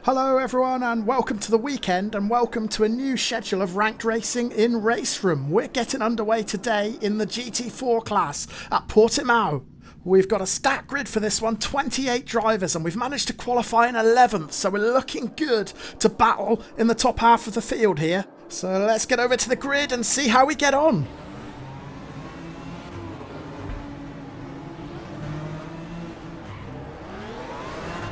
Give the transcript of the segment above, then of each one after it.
Hello everyone and welcome to the weekend and welcome to a new schedule of ranked racing in RaceRoom. We're getting underway today in the GT4 class at Portimao. We've got a stat grid for this one, 28 drivers, and we've managed to qualify in 11th, so we're looking good to battle in the top half of the field here. So let's get over to the grid and see how we get on.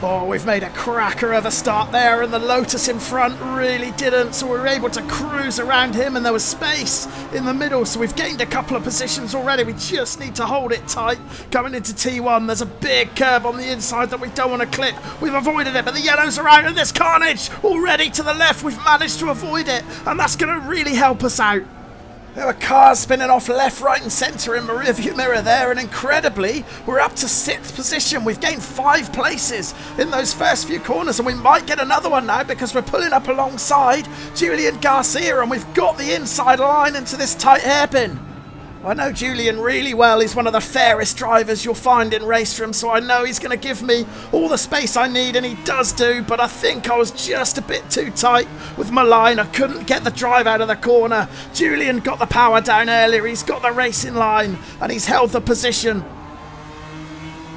Oh, we've made a cracker of a start there, and the Lotus in front really didn't, so we were able to cruise around him, and there was space in the middle, so we've gained a couple of positions already. We just need to hold it tight going into T1. There's a big curb on the inside that we don't want to clip. We've avoided it, but the yellows are out, and there's carnage already to the left. We've managed to avoid it, and that's going to really help us out. There were cars spinning off left, right and centre in the rearview mirror there, and incredibly, we're up to 6th position. We've gained 5 places in those first few corners, and we might get another one now because we're pulling up alongside Julian Garcia, and we've got the inside line into this tight hairpin. I know Julian really well. He's one of the fairest drivers you'll find in RaceRoom, so I know he's going to give me all the space I need, and he does do, but I think I was just a bit too tight with my line. I couldn't get the drive out of the corner. Julian got the power down earlier. He's got the racing line, and he's held the position.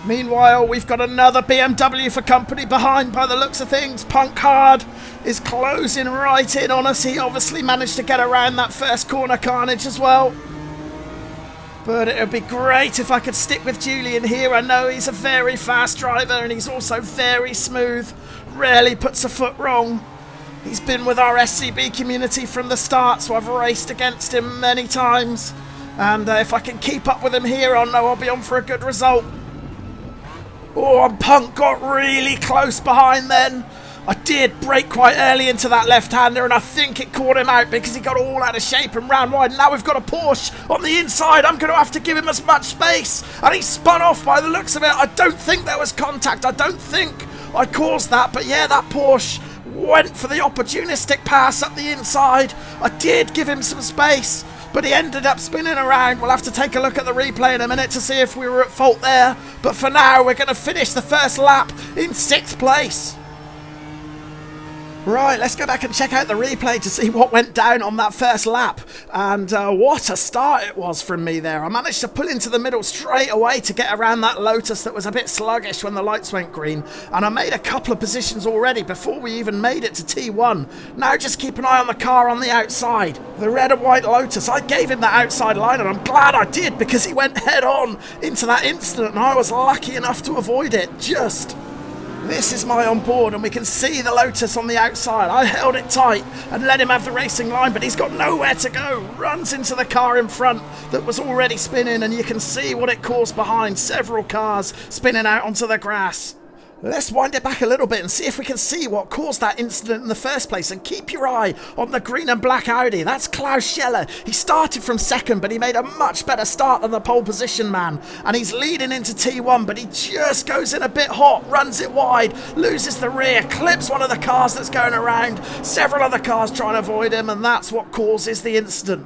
Meanwhile, we've got another BMW for company behind by the looks of things. Punk Hard is closing right in on us. He obviously managed to get around that first corner carnage as well. But it would be great if I could stick with Julian here. I know he's a very fast driver and he's also very smooth. Rarely puts a foot wrong. He's been with our SCB community from the start, so I've raced against him many times. And if I can keep up with him here, I know I'll be on for a good result. Oh, and Punk got really close behind then. I did brake quite early into that left-hander, and I think it caught him out because he got all out of shape and ran wide. Now we've got a Porsche on the inside. I'm going to have to give him as much space, and he spun off by the looks of it. I don't think there was contact. I don't think I caused that, but yeah, that Porsche went for the opportunistic pass up the inside. I did give him some space, but he ended up spinning around. We'll have to take a look at the replay in a minute to see if we were at fault there, but for now we're going to finish the first lap in 6th place. Right, let's go back and check out the replay to see what went down on that first lap. And what a start it was from me there. I managed to pull into the middle straight away to get around that Lotus that was a bit sluggish when the lights went green. And I made a couple of positions already before we even made it to T1. Now just keep an eye on the car on the outside. The red and white Lotus, I gave him that outside line, and I'm glad I did because he went head on into that incident and I was lucky enough to avoid it. This is my onboard, and we can see the Lotus on the outside. I held it tight and let him have the racing line, but he's got nowhere to go. Runs into the car in front that was already spinning, and you can see what it caused behind. Several cars spinning out onto the grass. Let's wind it back a little bit and see if we can see what caused that incident in the first place. And keep your eye on the green and black Audi. That's Klaus Scheller. He started from 2nd, but he made a much better start than the pole position man. And he's leading into T1, but he just goes in a bit hot, runs it wide, loses the rear, clips one of the cars that's going around. Several other cars trying to avoid him, and that's what causes the incident.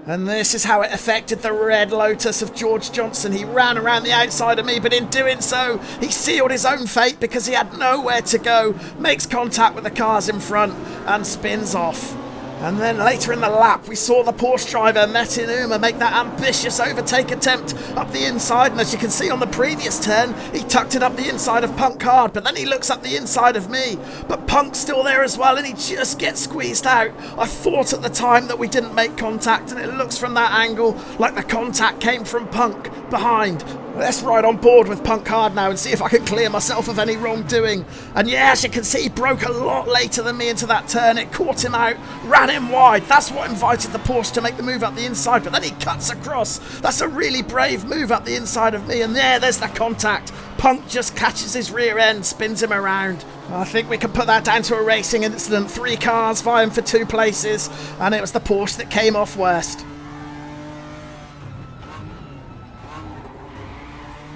And this is how it affected the red Lotus of George Johnson. He ran around the outside of me, but in doing so, he sealed his own fate because he had nowhere to go, makes contact with the cars in front, and spins off. And then later in the lap, we saw the Porsche driver, Metin Uma, make that ambitious overtake attempt up the inside. And as you can see on the previous turn, he tucked it up the inside of Punk hard, but then he looks up the inside of me. But Punk's still there as well, and he just gets squeezed out. I thought at the time that we didn't make contact, and it looks from that angle like the contact came from Punk behind. Let's ride on board with Punk hard now and see if I can clear myself of any wrongdoing. And yeah, as you can see, he broke a lot later than me into that turn. It caught him out, ran him wide. That's what invited the Porsche to make the move up the inside, but then he cuts across. That's a really brave move up the inside of me, and there's the contact. Punk just catches his rear end, spins him around. I think we can put that down to a racing incident. 3 cars vying for 2 places, and it was the Porsche that came off worst.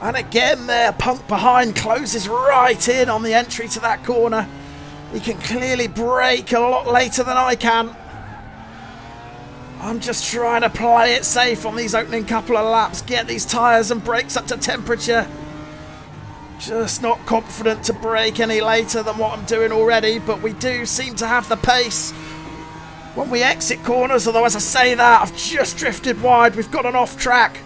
And again there, Punk behind closes right in on the entry to that corner. He can clearly brake a lot later than I can. I'm just trying to play it safe on these opening couple of laps, get these tyres and brakes up to temperature. Just not confident to brake any later than what I'm doing already, but we do seem to have the pace when we exit corners, although as I say that, I've just drifted wide. We've got an off track.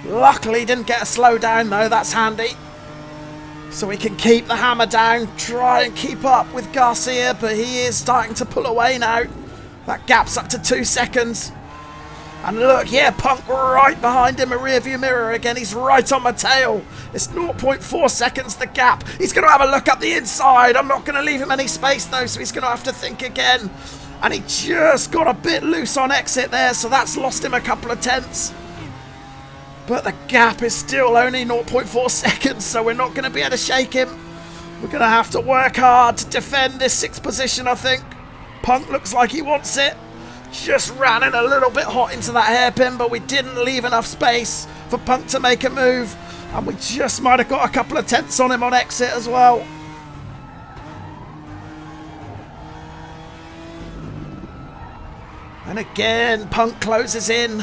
Luckily didn't get a slow down though, that's handy. So we can keep the hammer down, try and keep up with Garcia, but he is starting to pull away now. That gap's up to 2 seconds. And look, yeah, Punk right behind him, a rear view mirror again. He's right on my tail. It's 0.4 seconds the gap. He's going to have a look up the inside. I'm not going to leave him any space though, so he's going to have to think again. And he just got a bit loose on exit there, so that's lost him a couple of tenths. But the gap is still only 0.4 seconds, so we're not going to be able to shake him. We're going to have to work hard to defend this 6th position, I think. Punk looks like he wants it. Just ran in a little bit hot into that hairpin, but we didn't leave enough space for Punk to make a move. And we just might have got a couple of tenths on him on exit as well. And again, Punk closes in.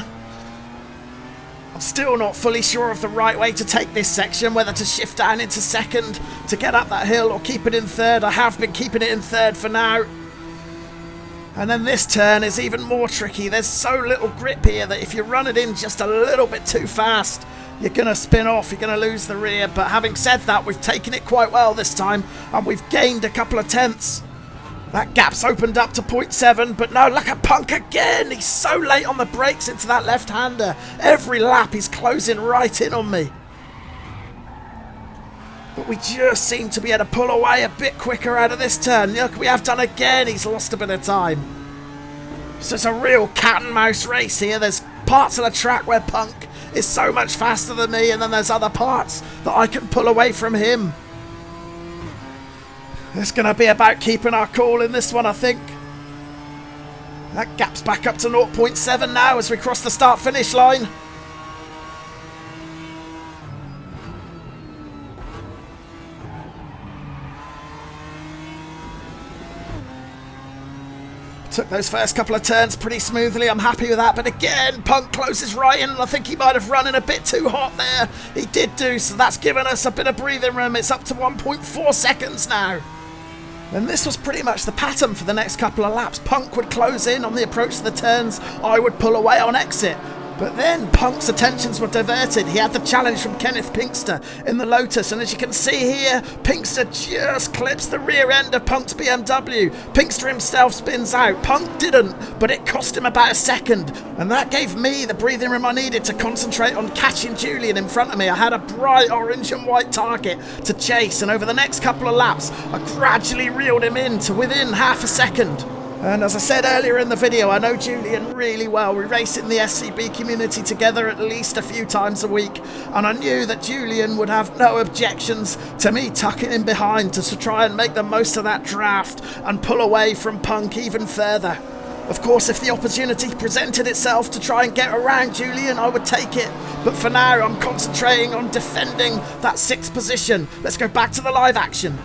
I'm still not fully sure of the right way to take this section, whether to shift down into 2nd to get up that hill or keep it in 3rd. I have been keeping it in 3rd for now. And then this turn is even more tricky. There's so little grip here that if you run it in just a little bit too fast, you're going to spin off, you're going to lose the rear. But having said that, we've taken it quite well this time, and we've gained a couple of tenths. That gap's opened up to 0.7, but no, look at Punk again. He's so late on the brakes into that left-hander. Every lap he's closing right in on me. But we just seem to be able to pull away a bit quicker out of this turn. Look, we have done again. He's lost a bit of time. So it's a real cat and mouse race here. There's parts of the track where Punk is so much faster than me, and then there's other parts that I can pull away from him. It's going to be about keeping our cool in this one, I think. That gap's back up to 0.7 now as we cross the start-finish line. Took those first couple of turns pretty smoothly. I'm happy with that. But again, Punk closes right in, and I think he might have run in a bit too hot there. He did do, so that's given us a bit of breathing room. It's up to 1.4 seconds now. And this was pretty much the pattern for the next couple of laps. Punk would close in on the approach to the turns. I would pull away on exit. But then Punk's attentions were diverted. He had the challenge from Kenneth Pinkster in the Lotus, and as you can see here, Pinkster just clips the rear end of Punk's BMW. Pinkster himself spins out. Punk didn't, but it cost him about a second, and that gave me the breathing room I needed to concentrate on catching Julian in front of me. I had a bright orange and white target to chase, and over the next couple of laps, I gradually reeled him in to within half a second. And as I said earlier in the video, I know Julian really well. We race in the SCB community together at least a few times a week, and I knew that Julian would have no objections to me tucking in behind to try and make the most of that draft and pull away from Punk even further. Of course, if the opportunity presented itself to try and get around Julian, I would take it. But for now, I'm concentrating on defending that 6th position. Let's go back to the live action.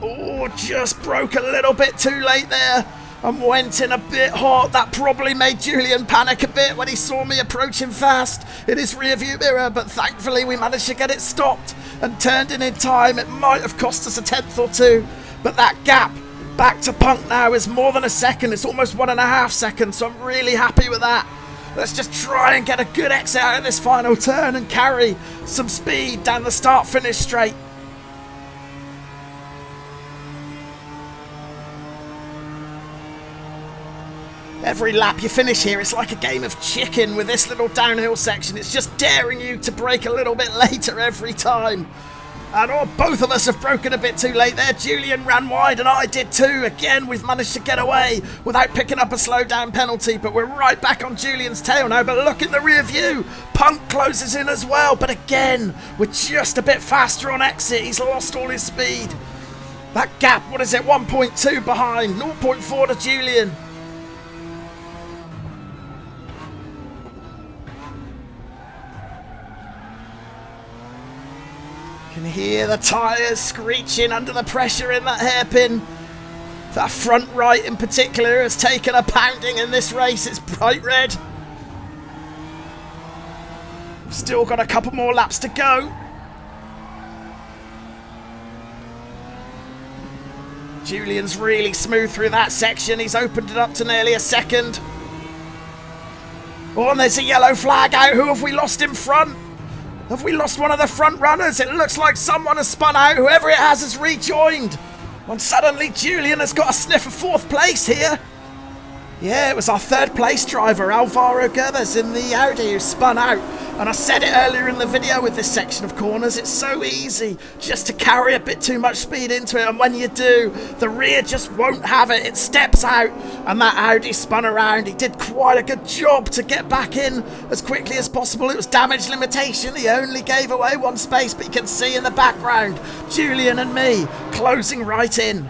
Oh, just broke a little bit too late there and went in a bit hot. That probably made Julian panic a bit when he saw me approaching fast in his rear view mirror, but thankfully we managed to get it stopped and turned in time. It might have cost us a tenth or two, but that gap back to Punk now is more than a second. It's almost 1.5 seconds, so I'm really happy with that. Let's just try and get a good exit out of this final turn and carry some speed down the start-finish straight. Every lap you finish here, it's like a game of chicken with this little downhill section. It's just daring you to brake a little bit later every time. And both of us have broken a bit too late there. Julian ran wide and I did too. Again, we've managed to get away without picking up a slow down penalty, but we're right back on Julian's tail now. But look in the rear view, Punk closes in as well, but again, we're just a bit faster on exit. He's lost all his speed. That gap, what is it, 1.2 behind, 0.4 to Julian. can hear the tyres screeching under the pressure in that hairpin. That front right in particular has taken a pounding in this race. It's bright red. Still got a couple more laps to go. Julian's really smooth through that section. He's opened it up to nearly a second. Oh, and there's a yellow flag out. Who have we lost in front? Have we lost one of the front runners? It looks like someone has spun out. Whoever it has rejoined. And suddenly Julian has got a sniff of fourth place here. Yeah, it was our third place driver, Alvaro Gerbes, in the Audi who spun out. And I said it earlier in the video with this section of corners, it's so easy just to carry a bit too much speed into it, and when you do, the rear just won't have it. It steps out, and that Audi spun around. He did quite a good job to get back in as quickly as possible. It was damage limitation. He only gave away one space, but you can see in the background, Julian and me closing right in.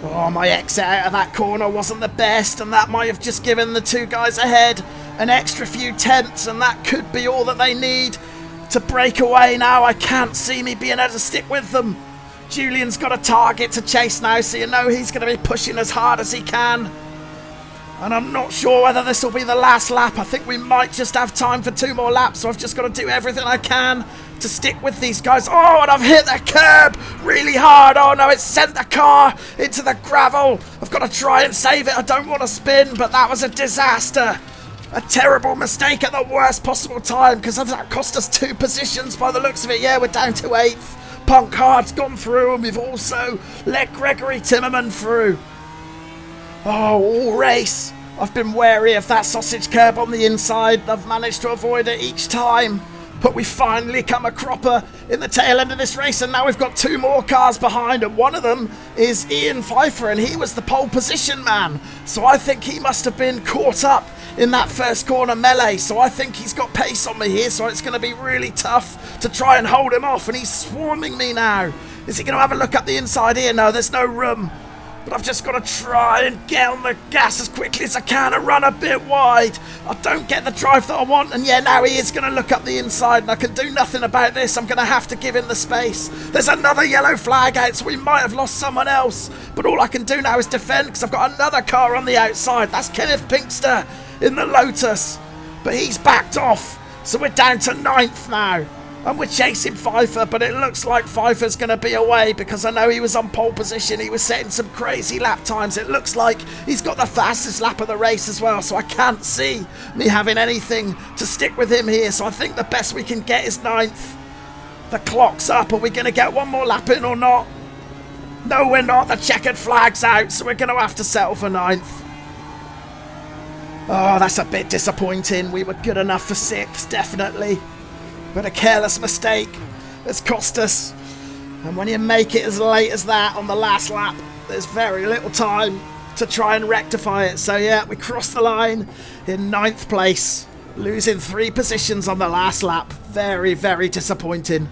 Oh, my exit out of that corner wasn't the best, and that might have just given the two guys ahead an extra few tenths, and that could be all that they need to break away now. I can't see me being able to stick with them. Julian's got a target to chase now, so you know he's going to be pushing as hard as he can. And I'm not sure whether this will be the last lap. I think we might just have time for 2 more laps, so I've just got to do everything I can to stick with these guys. Oh, and I've hit the curb really hard. Oh no, it's sent the car into the gravel. I've got to try and save it. I don't want to spin, but that was a disaster. A terrible mistake at the worst possible time, because that cost us 2 positions by the looks of it. Yeah, we're down to 8th. Punk Hard's gone through, and we've also let Gregory Timmerman through. Oh, all race I've been wary of that sausage curb on the inside. I've managed to avoid it each time, but we finally come a cropper in the tail end of this race, and now we've got 2 more cars behind, and one of them is Ian Pfeiffer, and he was the pole position man, so I think he must have been caught up in that first corner melee, so I think he's got pace on me here, so it's going to be really tough to try and hold him off, and he's swarming me now. Is he going to have a look up the inside here? No, there's no room. But I've just got to try and get on the gas as quickly as I can and run a bit wide. I don't get the drive that I want, and yeah, now he is going to look up the inside, and I can do nothing about this. I'm going to have to give him the space. There's another yellow flag out, so we might have lost someone else. But all I can do now is defend, because I've got another car on the outside. That's Kenneth Pinkster in the Lotus. But he's backed off, so we're down to 9th now. And we're chasing Pfeiffer, but it looks like Pfeiffer's going to be away, because I know he was on pole position. He was setting some crazy lap times. It looks like he's got the fastest lap of the race as well, so I can't see me having anything to stick with him here. So I think the best we can get is 9th. The clock's up. Are we going to get one more lap in or not? No, we're not. The checkered flag's out, so we're going to have to settle for 9th. Oh, that's a bit disappointing. We were good enough for 6th, definitely. But a careless mistake has cost us, and when you make it as late as that on the last lap, there's very little time to try and rectify it. So yeah, we crossed the line in 9th place, losing 3 positions on the last lap. Very, very disappointing.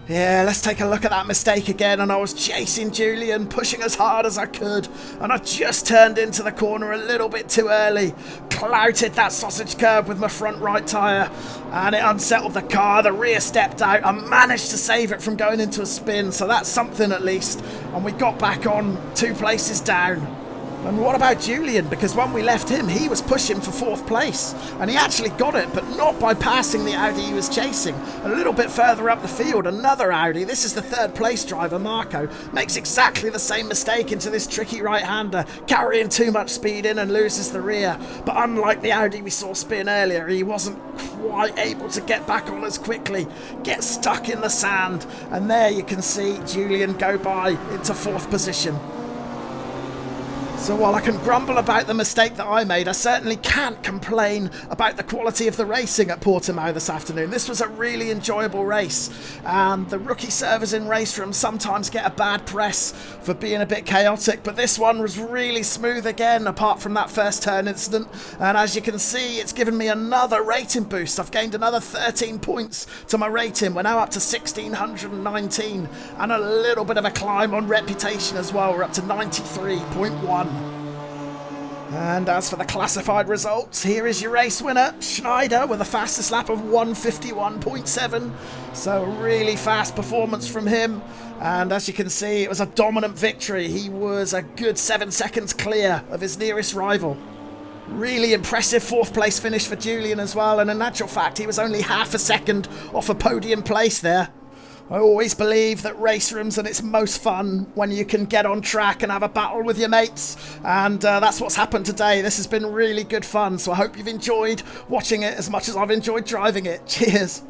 Yeah, let's take a look at that mistake again, and I was chasing Julian, pushing as hard as I could, and I just turned into the corner a little bit too early, clouted that sausage curb with my front right tyre, and it unsettled the car. The rear stepped out. I managed to save it from going into a spin, so that's something at least, and we got back on 2 places down. And what about Julian? Because when we left him, he was pushing for 4th place. And he actually got it, but not by passing the Audi he was chasing. A little bit further up the field, another Audi. This is the 3rd place driver, Marco. Makes exactly the same mistake into this tricky right-hander, carrying too much speed in and loses the rear. But unlike the Audi we saw spin earlier, he wasn't quite able to get back on as quickly. Get stuck in the sand. And there you can see Julian go by into 4th position. So while I can grumble about the mistake that I made, I certainly can't complain about the quality of the racing at Portimao this afternoon. This was a really enjoyable race, and the rookie servers in RaceRoom sometimes get a bad press for being a bit chaotic, but this one was really smooth again, apart from that first turn incident. And as you can see, it's given me another rating boost. I've gained another 13 points to my rating. We're now up to 1,619, and a little bit of a climb on reputation as well. We're up to 93.1. And as for the classified results, here is your race winner, Schneider, with a fastest lap of 1:51.7. So really fast performance from him. And as you can see, it was a dominant victory. He was a good 7 seconds clear of his nearest rival. Really impressive 4th place finish for Julian as well. And in actual fact, he was only half a second off a podium place there. I always believe that race rooms at its most fun when you can get on track and have a battle with your mates, and that's what's happened today. This has been really good fun, so I hope you've enjoyed watching it as much as I've enjoyed driving it. Cheers.